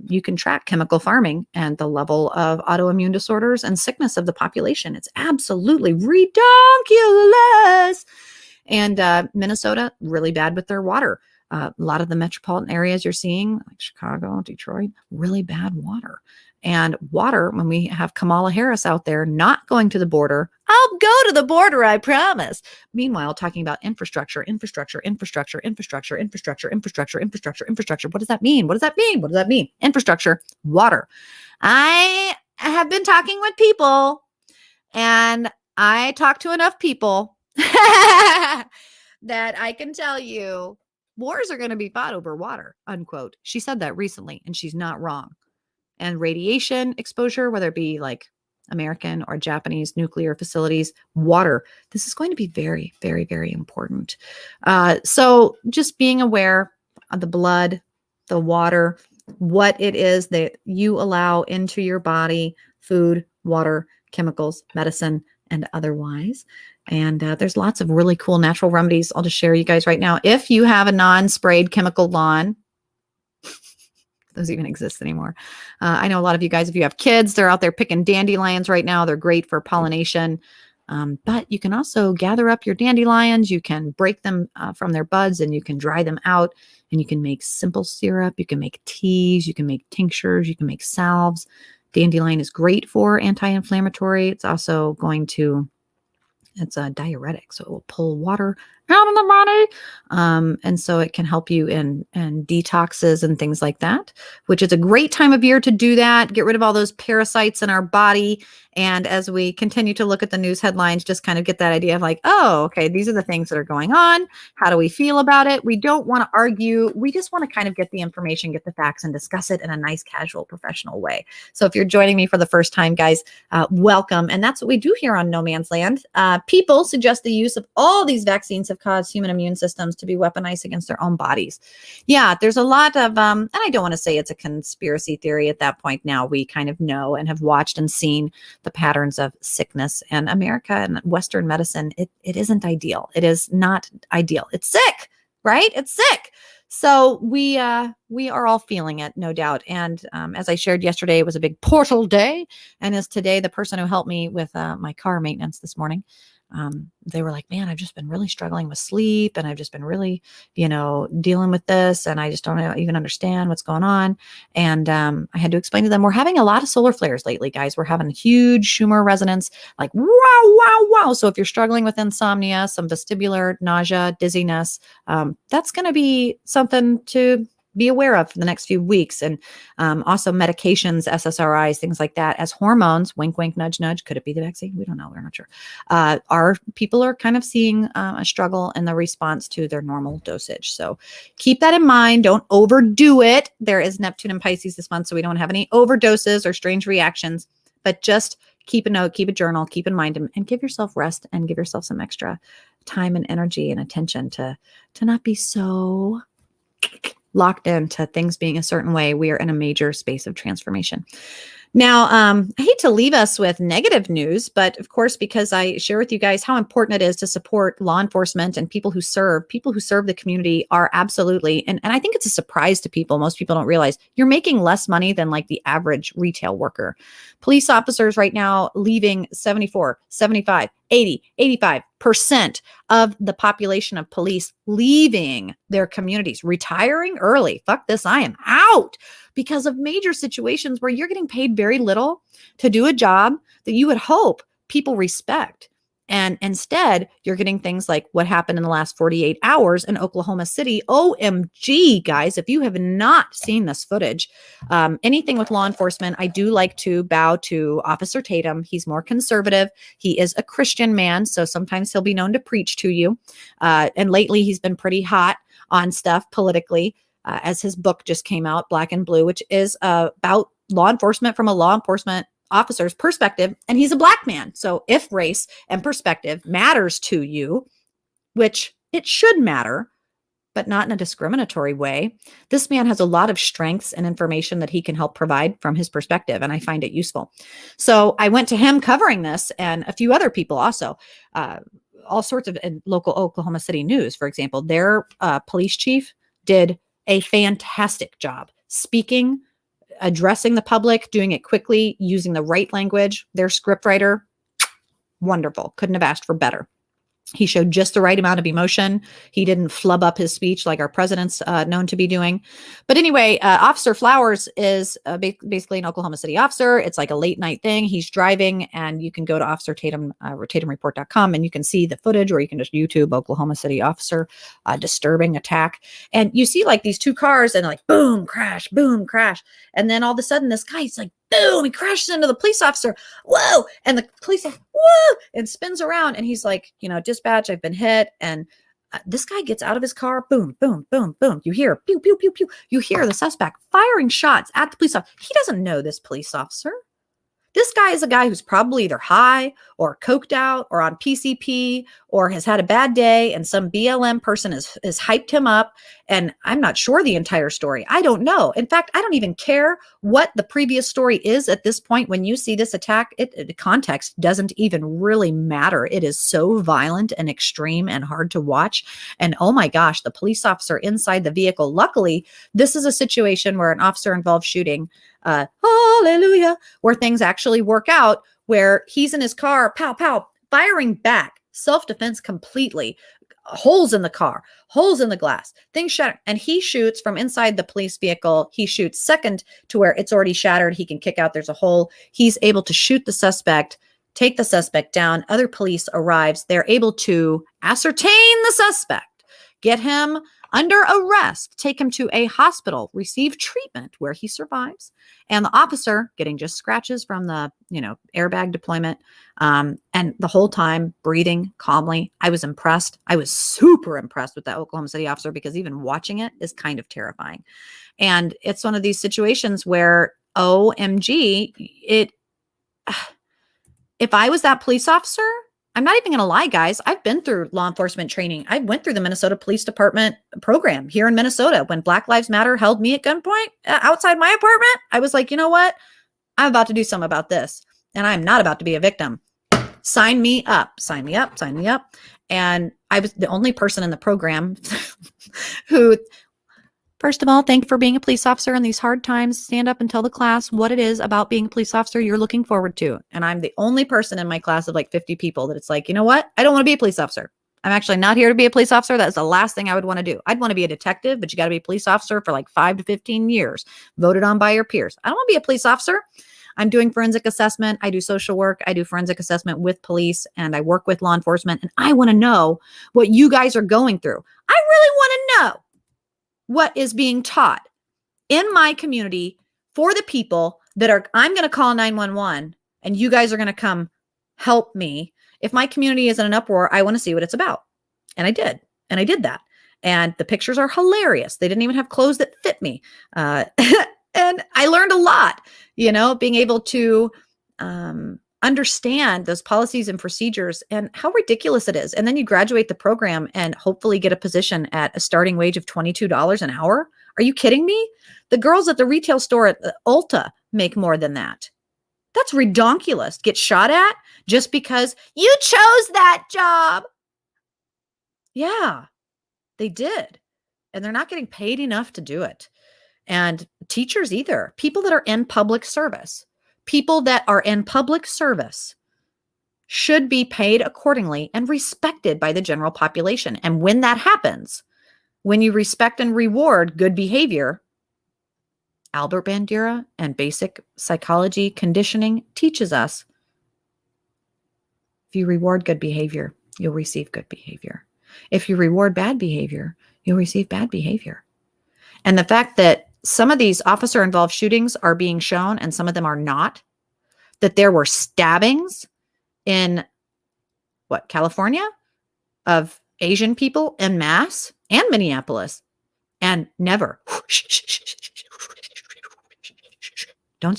you can track chemical farming and the level of autoimmune disorders and sickness of the population. It's absolutely ridiculous. And Minnesota, really bad with their water. A lot of the metropolitan areas you're seeing, like Chicago, Detroit, really bad water. And water, when we have Kamala Harris out there not going to the border, I'll go to the border, I promise. Meanwhile, talking about infrastructure. What does that mean? What does that mean? Infrastructure, water. I have been talking with people, and I talk to enough people that I can tell you wars are going to be fought over water, unquote. She said that recently, and she's not wrong. And radiation exposure, whether it be like American or Japanese nuclear facilities, water, this is going to be very, very, very important. So just being aware of the blood, the water, what it is that you allow into your body, food, water, chemicals, medicine, and otherwise. And there's lots of really cool natural remedies. I'll just share you guys right now. If you have a non-sprayed chemical lawn, those even exist anymore. I know a lot of you guys, if you have kids, they're out there picking dandelions right now. They're great for pollination. But you can also gather up your dandelions. You can break them from their buds and you can dry them out and you can make simple syrup. You can make teas. You can make tinctures. You can make salves. Dandelion is great for anti-inflammatory. It's also it's a diuretic, so it will pull water out of the body. And so it can help you in detoxes and things like that, which is a great time of year to do that. Get rid of all those parasites in our body. And as we continue to look at the news headlines, just kind of get that idea of like, oh, okay, these are the things that are going on. How do we feel about it? We don't want to argue. We just want to kind of get the information, get the facts, and discuss it in a nice, casual, professional way. So if you're joining me for the first time, guys, welcome. And that's what we do here on No Man's Land. People suggest the use of all these vaccines have caused human immune systems to be weaponized against their own bodies. Yeah, there's a lot of, and I don't want to say it's a conspiracy theory at that point. Now we kind of know and have watched and seen the patterns of sickness, and America and Western medicine. It isn't ideal. It is not ideal. It's sick, right? It's sick. So we are all feeling it, no doubt. And as I shared yesterday, it was a big portal day. And as today, the person who helped me with my car maintenance this morning, they were like, man, I've just been really struggling with sleep, and I've just been really, dealing with this, and I just don't even understand what's going on. And I had to explain to them, we're having a lot of solar flares lately, guys. We're having huge Schumer resonance, like wow, wow, wow. So if you're struggling with insomnia, some vestibular nausea, dizziness, that's going to be something to be aware of for the next few weeks. And also medications, SSRIs, things like that, as hormones, wink, wink, nudge, nudge. Could it be the vaccine? We don't know. We're not sure. Our people are kind of seeing a struggle in the response to their normal dosage. So keep that in mind. Don't overdo it. There is Neptune and Pisces this month, so we don't have any overdoses or strange reactions, but just keep a note, keep a journal, keep in mind, and give yourself rest, and give yourself some extra time and energy and attention to not be so locked into things being a certain way. We are in a major space of transformation. Now, I hate to leave us with negative news, but of course, because I share with you guys how important it is to support law enforcement and people who serve the community are absolutely, and I think it's a surprise to people. Most people don't realize you're making less money than like the average retail worker. Police officers right now leaving 74, 75, 80, 85% of the population of police leaving their communities, retiring early. Fuck this, I am out, because of major situations where you're getting paid very little to do a job that you would hope people respect. And instead, you're getting things like what happened in the last 48 hours in Oklahoma City. OMG, guys, if you have not seen this footage, anything with law enforcement, I do like to bow to Officer Tatum. He's more conservative. He is a Christian man, so sometimes he'll be known to preach to you. And lately, he's been pretty hot on stuff politically. As his book just came out, Black and Blue, which is about law enforcement from a law enforcement officer's perspective. And he's a Black man. So if race and perspective matters to you, which it should matter, but not in a discriminatory way, this man has a lot of strengths and information that he can help provide from his perspective. And I find it useful. So I went to him covering this, and a few other people also, all sorts of local Oklahoma City news, for example. Their police chief did a fantastic job speaking, addressing the public, doing it quickly, using the right language. Their scriptwriter, wonderful. Couldn't have asked for better. He showed just the right amount of emotion. He didn't flub up his speech like our president's known to be doing. But anyway, Officer Flowers is basically an Oklahoma City officer. It's like a late night thing. He's driving, and you can go to Officer Tatum, TatumReport.com, and you can see the footage, or you can just YouTube Oklahoma City officer disturbing attack. And you see like these two cars, and like boom, crash, boom, crash. And then all of a sudden this guy's like, boom, he crashes into the police officer. Whoa. And the police, whoa, and spins around. And he's like, dispatch, I've been hit. And this guy gets out of his car. Boom, boom, boom, boom. You hear pew, pew, pew, pew. You hear the suspect firing shots at the police officer. He doesn't know this police officer. This guy is a guy who's probably either high or coked out or on PCP or has had a bad day, and some BLM person has hyped him up. And I'm not sure the entire story. I don't know. In fact, I don't even care what the previous story is at this point. When you see this attack, the context doesn't even really matter. It is so violent and extreme and hard to watch. And oh my gosh, the police officer inside the vehicle. Luckily, this is a situation where an officer involved shooting, hallelujah, where things actually work out, where he's in his car, pow, pow, firing back, self-defense completely, holes in the car, holes in the glass, things shattered. And he shoots from inside the police vehicle. He shoots second to where it's already shattered. He can kick out. There's a hole. He's able to shoot the suspect, take the suspect down. Other police arrives. They're able to ascertain the suspect, get him under arrest, take him to a hospital, receive treatment where he survives. And the officer getting just scratches from the, airbag deployment. And the whole time breathing calmly. I was impressed. I was super impressed with that Oklahoma City officer, because even watching it is kind of terrifying. And it's one of these situations where, OMG, if I was that police officer, I'm not even going to lie, guys. I've been through law enforcement training. I went through the Minnesota Police Department program here in Minnesota when Black Lives Matter held me at gunpoint outside my apartment. I was like, you know what? I'm about to do something about this, and I'm not about to be a victim. Sign me up, sign me up, sign me up. And I was the only person in the program who, first of all, thank you for being a police officer in these hard times. Stand up and tell the class what it is about being a police officer you're looking forward to. And I'm the only person in my class of like 50 people that it's like, you know what? I don't want to be a police officer. I'm actually not here to be a police officer. That's the last thing I would want to do. I'd want to be a detective, but you got to be a police officer for like 5 to 15 years, voted on by your peers. I don't want to be a police officer. I'm doing forensic assessment. I do social work. I do forensic assessment with police, and I work with law enforcement. And I want to know what you guys are going through. I really want to know what is being taught in my community for the people that are, I'm going to call 911 and you guys are going to come help me. If my community is in an uproar, I want to see what it's about. And I did. And I did that. And the pictures are hilarious. They didn't even have clothes that fit me. And I learned a lot, being able to understand those policies and procedures and how ridiculous it is. And then you graduate the program and hopefully get a position at a starting wage of $22 an hour. Are you kidding me? The girls at the retail store at Ulta make more than that. That's redonkulous. Get shot at just because you chose that job. Yeah, they did. And they're not getting paid enough to do it. And teachers either. People that are in public service. People that are in public service should be paid accordingly and respected by the general population. And when that happens, when you respect and reward good behavior, Albert Bandura and basic psychology conditioning teaches us, if you reward good behavior, you'll receive good behavior. If you reward bad behavior, you'll receive bad behavior. And the fact that some of these officer-involved shootings are being shown and some of them are not, that there were stabbings in, California of Asian people en masse and Minneapolis, and never. Don't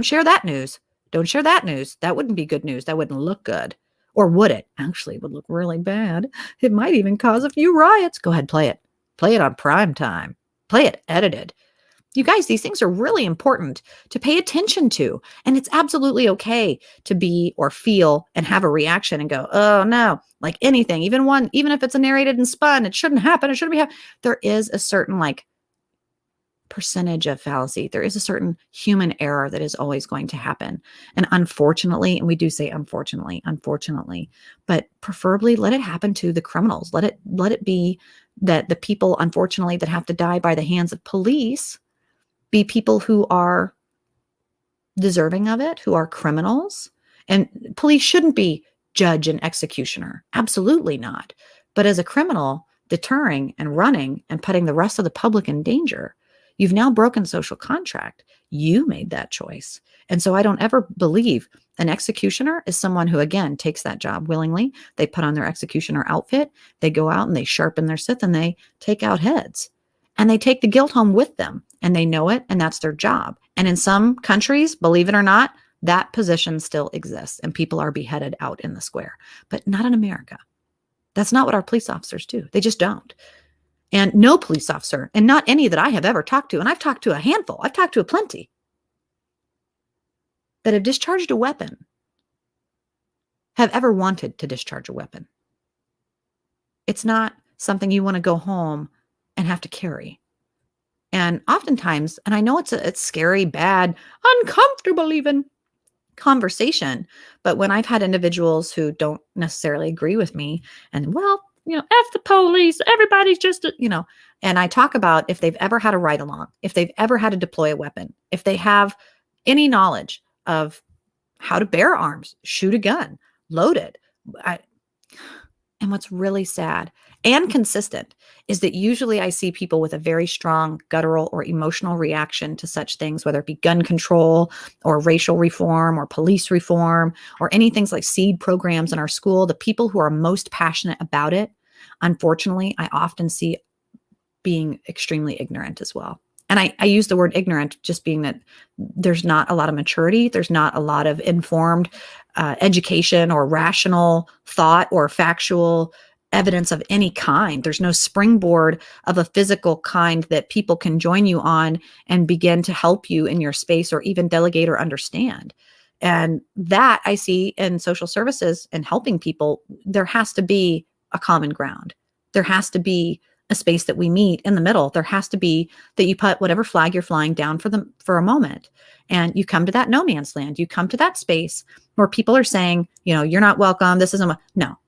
share that news. Don't share that news. That wouldn't be good news. That wouldn't look good. Or would it? Actually, it would look really bad. It might even cause a few riots. Go ahead, play it. Play it on prime time. Play it edited. You guys, these things are really important to pay attention to. And it's absolutely okay to be or feel and have a reaction and go, oh no, like anything, even if it's a narrated and spun, it shouldn't happen. It shouldn't be happening. There is a certain percentage of fallacy. There is a certain human error that is always going to happen. And unfortunately, and we do say unfortunately, but preferably let it happen to the criminals. Let it be that the people, unfortunately, that have to die by the hands of police be people who are deserving of it, who are criminals. And police shouldn't be judge and executioner. Absolutely not. But as a criminal, deterring and running and putting the rest of the public in danger, you've now broken social contract. You made that choice. And so I don't ever believe an executioner is someone who, again, takes that job willingly. They put on their executioner outfit. They go out and they sharpen their scythe and they take out heads. And they take the guilt home with them. And they know it. And that's their job. And in some countries, believe it or not, that position still exists. And people are beheaded out in the square. But not in America. That's not what our police officers do. They just don't. And no police officer, and not any that I have ever talked to, and I've talked to a handful, I've talked to a plenty, that have discharged a weapon, have ever wanted to discharge a weapon. It's not something you want to go home and have to carry. And oftentimes, and I know it's scary, bad, uncomfortable even conversation, but when I've had individuals who don't necessarily agree with me, and F the police, everybody's just, and I talk about if they've ever had a ride along, if they've ever had to deploy a weapon, if they have any knowledge of how to bear arms, shoot a gun, load it. And what's really sad and consistent is that usually I see people with a very strong guttural or emotional reaction to such things, whether it be gun control or racial reform or police reform or any things like seed programs in our school. The people who are most passionate about it, unfortunately, I often see being extremely ignorant as well. And I use the word ignorant just being that there's not a lot of maturity. There's not a lot of informed education or rational thought or factual evidence of any kind. There's no springboard of a physical kind that people can join you on and begin to help you in your space or even delegate or understand. And that I see in social services and helping people, there has to be a common ground. There has to be a space that we meet in the middle. There has to be that you put whatever flag you're flying down for a moment. And you come to that no man's land. You come to that space where people are saying, you're not welcome. This isn't no,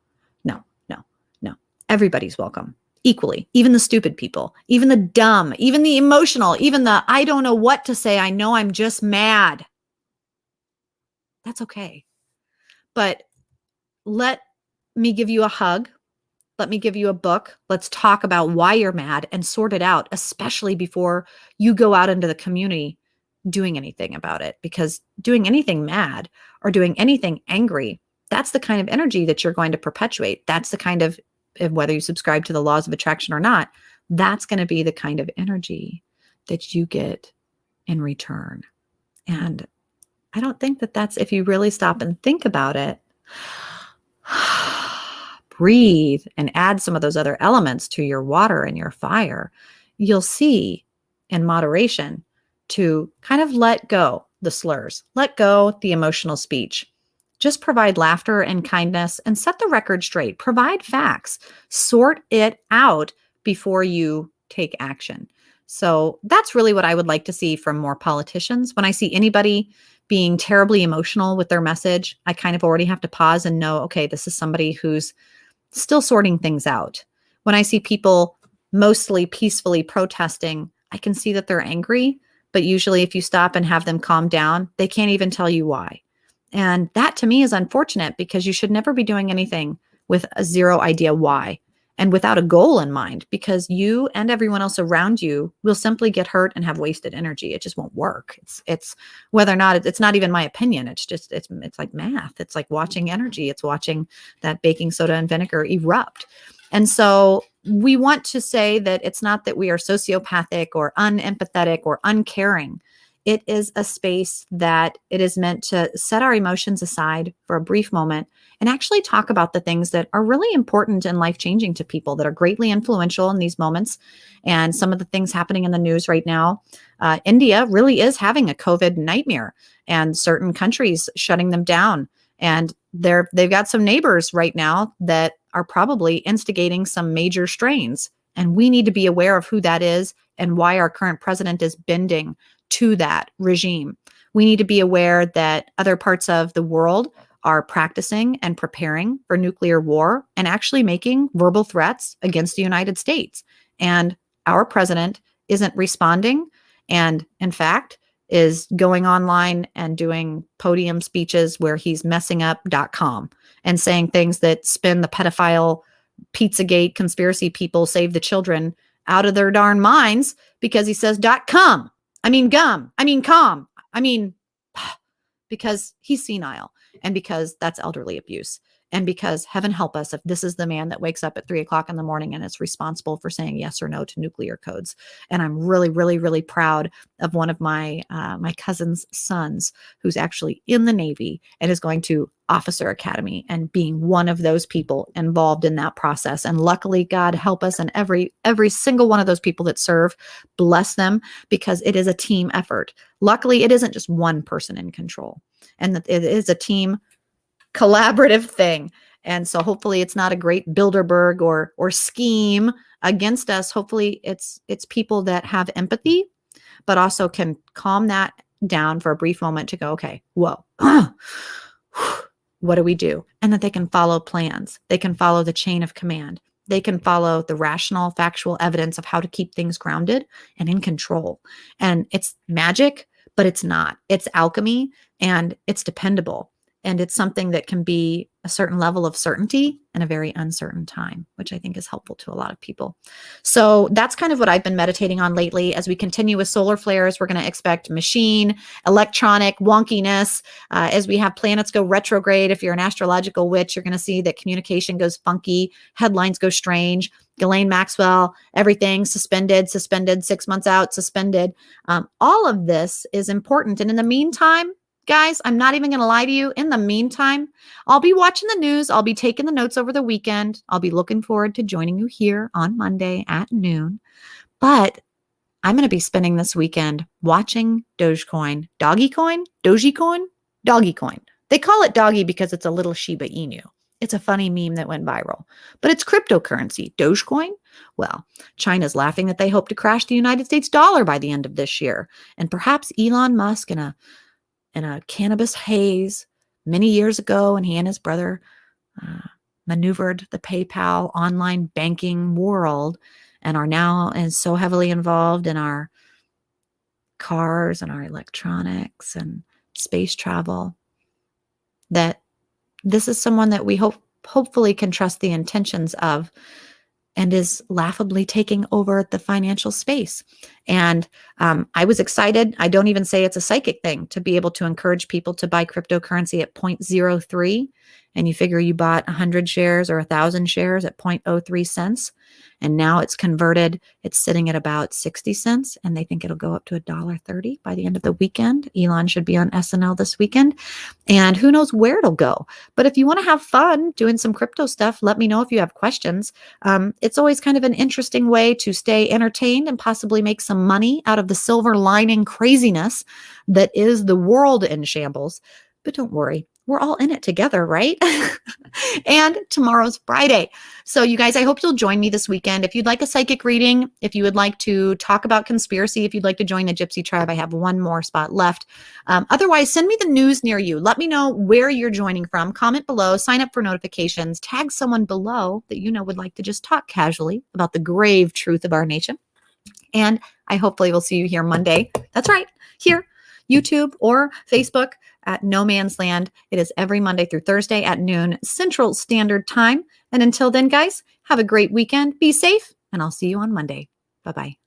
no, no, no. Everybody's welcome equally, even the stupid people, even the dumb, even the emotional, even the I don't know what to say. I know I'm just mad. That's okay. But let me give you a hug. Let me give you a book. Let's talk about why you're mad and sort it out, especially before you go out into the community doing anything about it. Because doing anything mad or doing anything angry, that's the kind of energy that you're going to perpetuate. That's the kind of, whether you subscribe to the laws of attraction or not, that's going to be the kind of energy that you get in return. And I don't think that that's, if you really stop and think about it, breathe and add some of those other elements to your water and your fire, you'll see in moderation to kind of let go the slurs, let go the emotional speech. Just provide laughter and kindness and set the record straight. Provide facts. Sort it out before you take action. So that's really what I would like to see from more politicians. When I see anybody being terribly emotional with their message, I kind of already have to pause and know, okay, this is somebody who's still sorting things out. When I see people mostly peacefully protesting, I can see that they're angry, but usually if you stop and have them calm down, they can't even tell you why. And that to me is unfortunate because you should never be doing anything with a zero idea why and without a goal in mind, because you and everyone else around you will simply get hurt and have wasted energy. It just won't work. It's whether or not it's not even my opinion. It's just, it's like math. It's like watching energy. It's watching that baking soda and vinegar erupt. And so we want to say that it's not that we are sociopathic or unempathetic or uncaring. It is a space that it is meant to set our emotions aside for a brief moment and actually talk about the things that are really important and life-changing to people, that are greatly influential in these moments. And some of the things happening in the news right now, India really is having a COVID nightmare and certain countries shutting them down. And they've got some neighbors right now that are probably instigating some major strains. And we need to be aware of who that is and why our current president is bending to that regime. We need to be aware that other parts of the world are practicing and preparing for nuclear war and actually making verbal threats against the United States. And our president isn't responding, and in fact is going online and doing podium speeches where he's messing up .com and saying things that spin the pedophile Pizzagate conspiracy people save the children out of their darn minds, because he says .com. I mean gum. I mean calm. I mean, because he's senile and because that's elderly abuse. And because heaven help us if this is the man that wakes up at 3:00 in the morning and is responsible for saying yes or no to nuclear codes. And I'm really, really, really proud of one of my cousin's sons who's actually in the Navy and is going to Officer Academy and being one of those people involved in that process. And luckily, God help us, and every single one of those people that serve, bless them, because it is a team effort. Luckily, it isn't just one person in control, and that it is a team collaborative thing. And so hopefully it's not a great Bilderberg or scheme against us. Hopefully it's people that have empathy, but also can calm that down for a brief moment to go, okay, whoa, what do we do? And that they can follow plans. They can follow the chain of command. They can follow the rational, factual evidence of how to keep things grounded and in control. And it's magic, but it's not. It's alchemy and it's dependable. And it's something that can be a certain level of certainty in a very uncertain time, which I think is helpful to a lot of people. So that's kind of what I've been meditating on lately. As we continue with solar flares, we're going to expect machine, electronic wonkiness. As we have planets go retrograde, if you're an astrological witch, you're going to see that communication goes funky, headlines go strange. Ghislaine Maxwell, everything suspended, 6 months out, suspended. All of this is important. And in the meantime, guys, I'm not even going to lie to you. In the meantime, I'll be watching the news. I'll be taking the notes over the weekend. I'll be looking forward to joining you here on Monday at noon. But I'm going to be spending this weekend watching Dogecoin. Dogecoin? Dogecoin. They call it doggy because it's a little Shiba Inu. It's a funny meme that went viral. But it's cryptocurrency. Dogecoin? Well, China's laughing that they hope to crash the United States dollar by the end of this year. And perhaps Elon Musk in a cannabis haze many years ago, and he and his brother maneuvered the PayPal online banking world and are now so heavily involved in our cars and our electronics and space travel that this is someone that we hopefully can trust the intentions of, and is laughably taking over the financial space. And I was excited. I don't even say it's a psychic thing to be able to encourage people to buy cryptocurrency at 0.03. And you figure you bought 100 shares or 1,000 shares at 0.03 cents. And now it's converted. It's sitting at about 60 cents. And they think it'll go up to $1.30 by the end of the weekend. Elon should be on SNL this weekend. And who knows where it'll go. But if you want to have fun doing some crypto stuff, let me know if you have questions. It's always kind of an interesting way to stay entertained and possibly make some money out of the silver lining craziness that is the world in shambles. But don't worry, we're all in it together, right? And tomorrow's Friday. So you guys, I hope you'll join me this weekend. If you'd like a psychic reading, if you would like to talk about conspiracy, if you'd like to join the Gypsy Tribe, I have one more spot left. Otherwise, send me the news near you. Let me know where you're joining from. Comment below, sign up for notifications, tag someone below that you know would like to just talk casually about the grave truth of our nation. And I hopefully will see you here Monday. That's right, here, YouTube or Facebook at No Man's Land. It is every Monday through Thursday at noon Central Standard Time. And until then, guys, have a great weekend. Be safe, and I'll see you on Monday. Bye-bye.